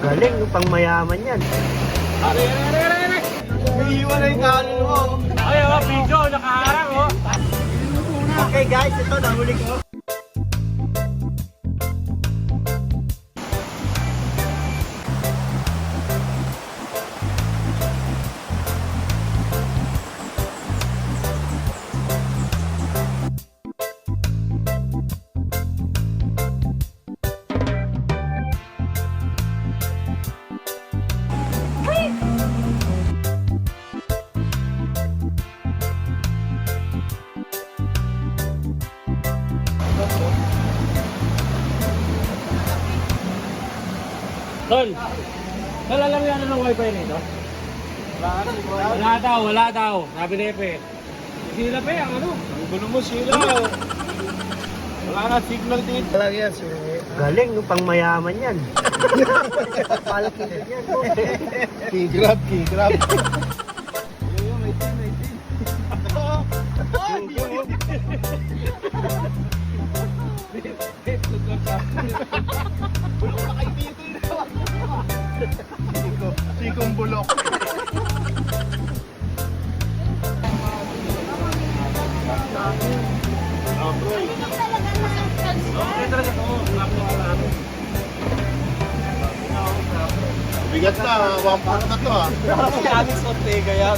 Galing, pang mayaman yan. Are. May iwan na yung kaluluwa. Ay, video, nakaharang, oh. Okay guys, ito nahuli ko. Tol, nalalagyan na ng wifi nito? Wala daw. Sabi ni Epe. Sila pa yan, ano? Ang gulo mo sila. Wala na signal dito. Talaga yan, galing, pang mayaman yan. Palaki din yan. King grab. Sikong bulok. Bigat na, 1 na to ah. Si Alex Ortega yan.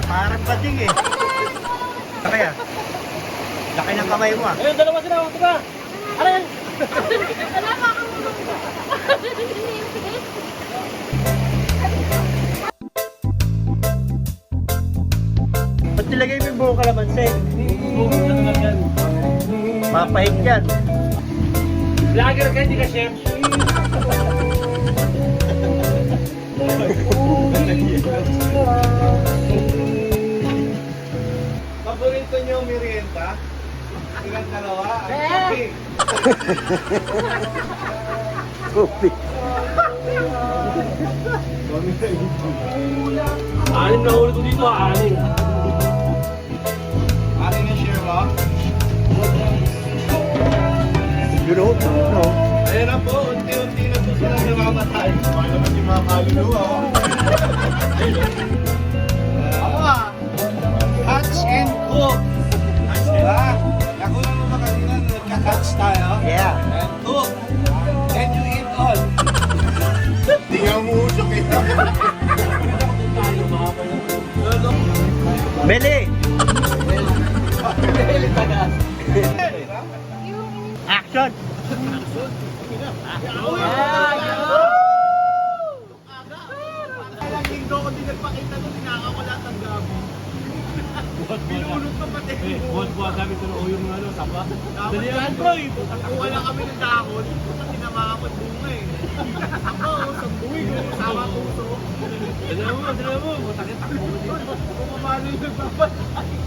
Parang bading eh. Kaya, laki ng kamay mo ah. Ayun, dalawa sila, ito ka. Ano yan? Ba't nilagay mo yung buong kalamansi? Mapahit yan. Vlogger ka, hindi ka chef. Paborito niyo yung merienda? Ilang dalawa? Kopi. Anim na ulit ko dito, anim. Ating na share mo? You know? No. Ayun na po, unti-unti na po sila namamatay. Ano naman yung mga kaluluwa? Ako ah. Catch and cook. Diba? Nakuha mo ba kanina na nagka-catch tayo? Yeah. And cook. Then you eat all. Hindi nga umusok eh. Beli! Beli tagas. Action! Ilang linggo ko din nagpakita nung pinakawala ng gabi. Binulot pa pati. Buwan-buwan kami tuloy yung ano, tapa. Dali yan, bro. Kuha lang kami ng dahon. Kasi namakamot bunga eh. Oo, sa buwi ko. Sama puso. Dala mo. Matakit takbo mo dito. Kung paano yung nagpapatay.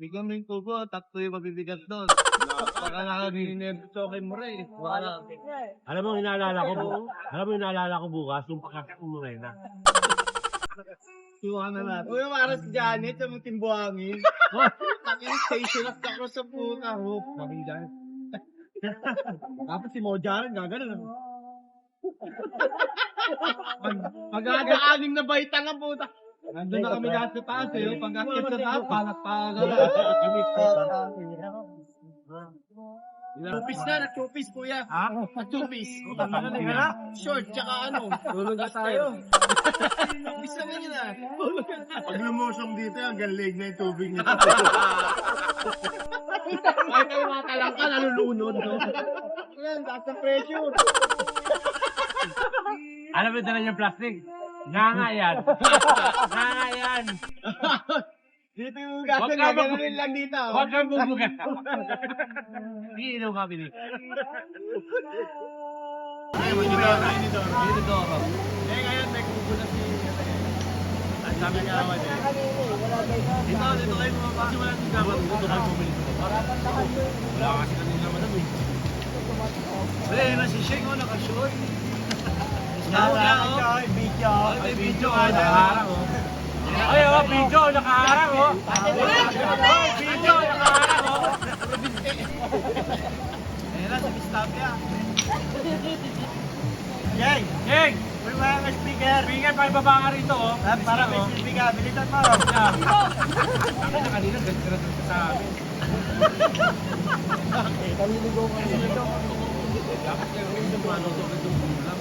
Bigyan mo yung tubo, tatlo yung mabibigat doon. Baka nakaninersokin mo rin. Alam mo, inaalala ko bukas, yung pagkakit mo rin na. Iwanan natin. Uy, para si Janet, yung timbuhangin. Taking station of the cross sa puta. Sabi dyan. Tapos si Moja rin, gagano. Mag-aga-aning na baita nga puta. Nandun na kami lahat sa taas eh. Pag-akit sa taas, palak-palak. Chupis na, nag-chupis kuya. Ha? Nag-chupis. Tama. Short, tsaka ano. Tulog na tayo. Chupis na yun ah. Pag lumusong dito, hanggang leg na yung tubig nito. Ay, kayo mga talangka, nalulunod. No? Yan, taas ng pressure. Alam mo dala yung plastic? Nga yan. Nga yan. Dito yung gaso na, gano'n lang dito. Huwag kang bubuga. Iinom kami dito. Ay, dito ako. Eh, ngayon may kukulat si ang sabi niya naman eh. Dito kayo kasi wala si Gabat. Dito kayo bumili ko. Wala kasi kanina naman eh. Wala yun na si Sheng, naka-short. Video. Ay, video nga, nakaharang oh. Ay, oh, video, nakaharang oh. Ay, video, nakaharang oh. Ayan na, sa Vistabia. Jeng! Jeng! May mga speaker. Speaker, pakibaba ka rito oh. Parang oh. Speaker, bilitan mo. Ako na kanina, ganito sa amin. Kaliligaw ka nito. Dapat kayo rin sa mga notong itong ulam.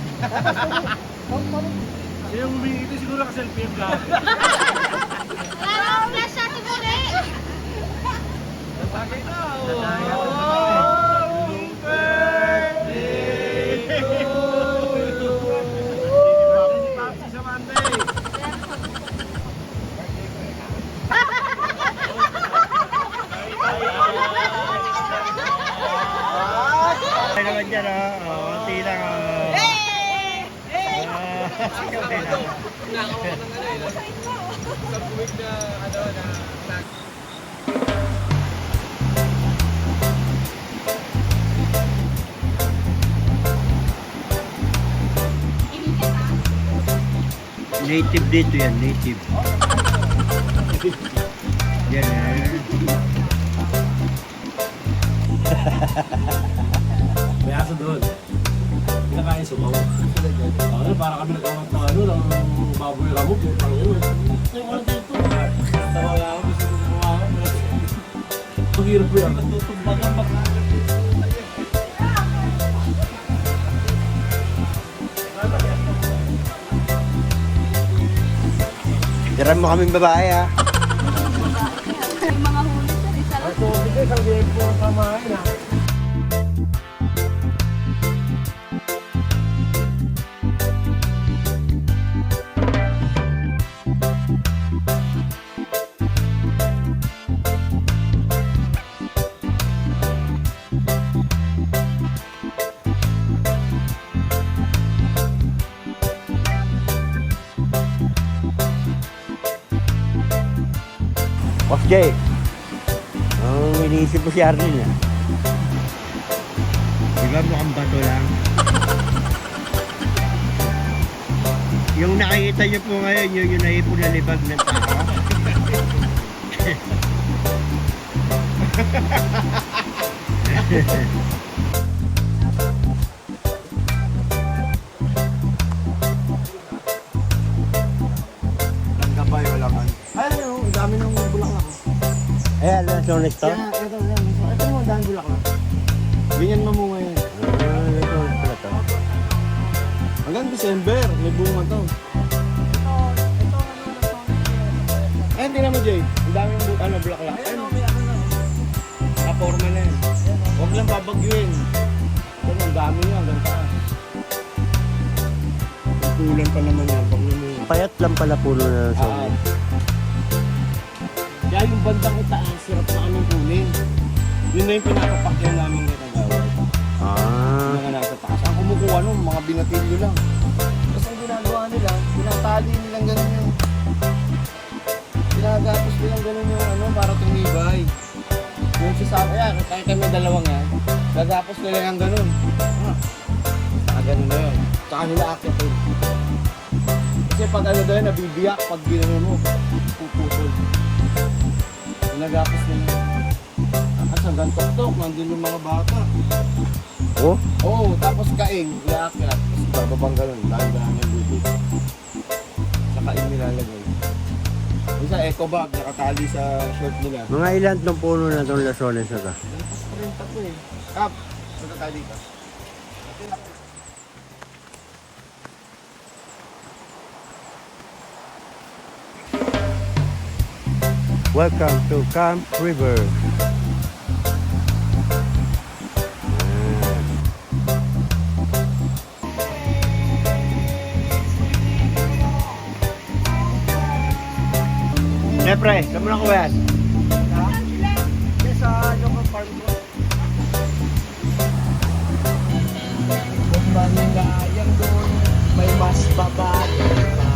Yung humingi ito siguro ka-selfie yung vlog. Parang flash sa ating muli. Bagay na, Happy birthday to you. Si Papsi sa Monday. Ay naman dyan konti lang Native dito yan, native. Yan May aso doon. Pinakain sumaw. Para kami nagkawag na ng baboy ramok. Parang yun. Tawa nga ako. Gusto ko kumawa. Ang hirap ko yan. Tutugbagan baka. Tiran mo kaming babae ha. May mga huli sa Rizal. Ito, bigay sa game po kamain ha. Boss Jay. Ang iniisip mo si Arlene ha. Diba mukhang bato lang? Yung nakikita niyo po ngayon, yung naipon na libag ng tao. Ang gabay, wala man. Ay, ang dami ng bulaklak. Ayan, Lansones to? Ito mo, ang dami bulaklak. Ganyan mamunga yan. Lansones pala to. Hanggang December, may bunga to. Ay, hindi naman, Jay. Ang dami ng bulaklak. Ay, nakaporma na yan. Huwag lang babagyuin. Ito, ang dami yan, hanggang taas. Tulan pa naman yan. Pag naman. Payat lang pala puno na Lansones. Kaya yung bandang itaas, sirap na kaming kunin. Yun na yung pinapapakyan namin ng kagawad. Yung nga nasa taas. Ang kumukuha nun, mga binatilyo lang. Tapos ang ginagawa nila, pinatali nilang ganun yung... Pinagapos nilang ganun yung ano, para tumibay. Yung sasama, yan, kaya kami dalawang yan. Gagapos nila yung ganun. Ganun na yun. Tsaka nila akyatin. Kasi pag ano daw yun, nabibiyak pag ginanon mo, puputol. Nagapos nila. Kasi hanggang tok-tok, nandun yung mga bata. Oh? Oo, tapos kaing, iaakyat. Tapos bababang ganun, dahan-dahan yung bibig. Sa kaing nilalagay. Isa eco bag, nakatali sa short nila. Mga ilan tong puno na itong Lansones na to? Tapos pa rin tapo eh. Kap, punta tayo dito. Welcome to Camp River. Siyempre, saan mo na kuha yan? Sa local farm ko. Kung ba nila yan doon, may mas babae pa.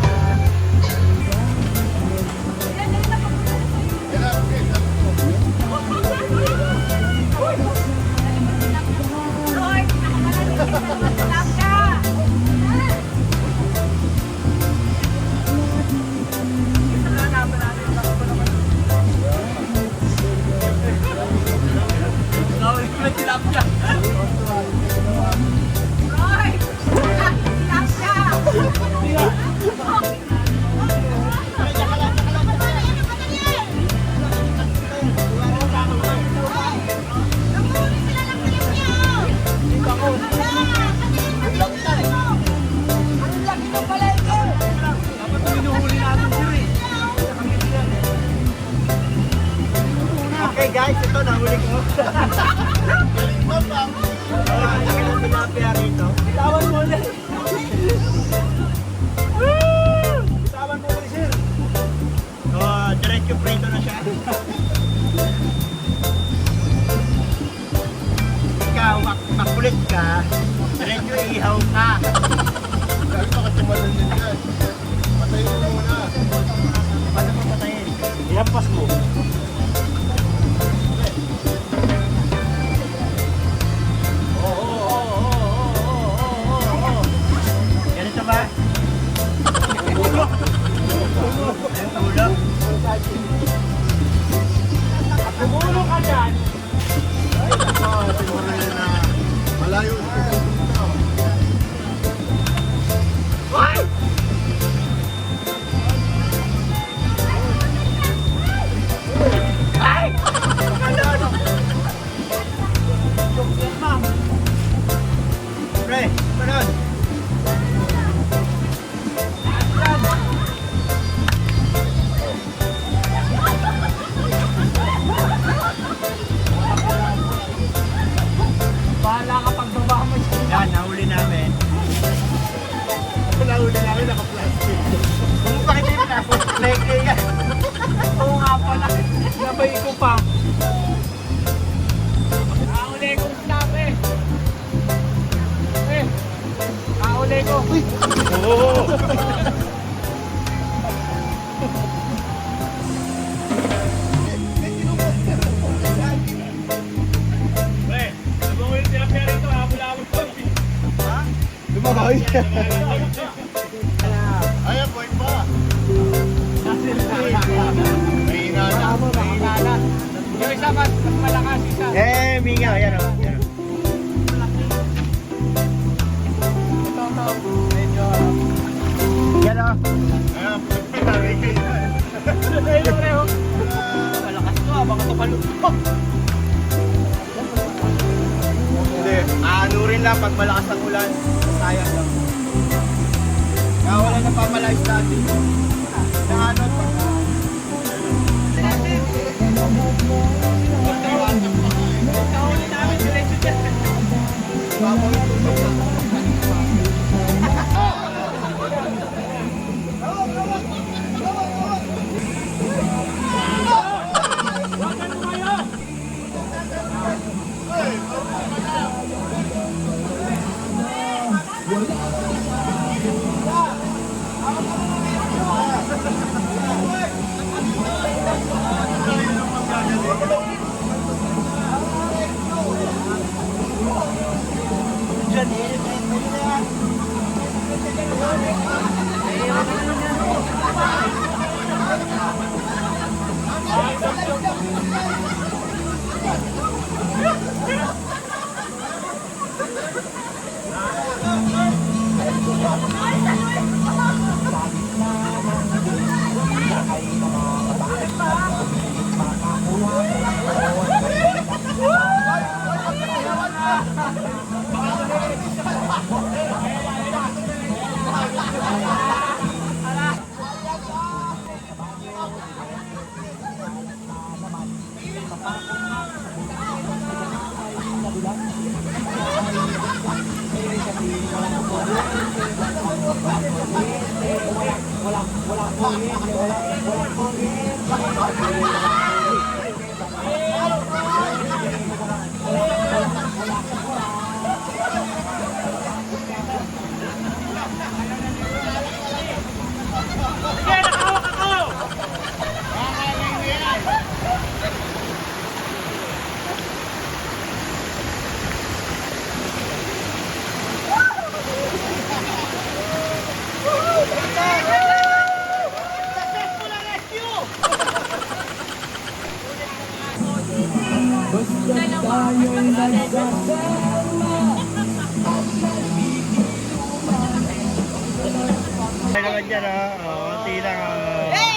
naka-plastic. Kung bakit yung leke yan? Oo nga pala. Sabay ko pa. Kauli ko stop eh. Kauli ko. Oo. Pre, ano mo yung tilapia rito? Habol-habol ko. Lumaboy. Ayan, point pa. Mahina na. Mahina na. Yung isa mas malakas isa. Mingaw. Ayan o. Ayan o. Medyo. Yan o. Ayun, pre, oh. Malakas to baka tumalugtog. Hindi, aanurin lang pag malakas ang ulan. Sayang lang. Kaya wala na pamalayas natin. Naanod pag Pagkahuli namin, diretso dyan. Ay naman dyan o. Konti lang o. Hey!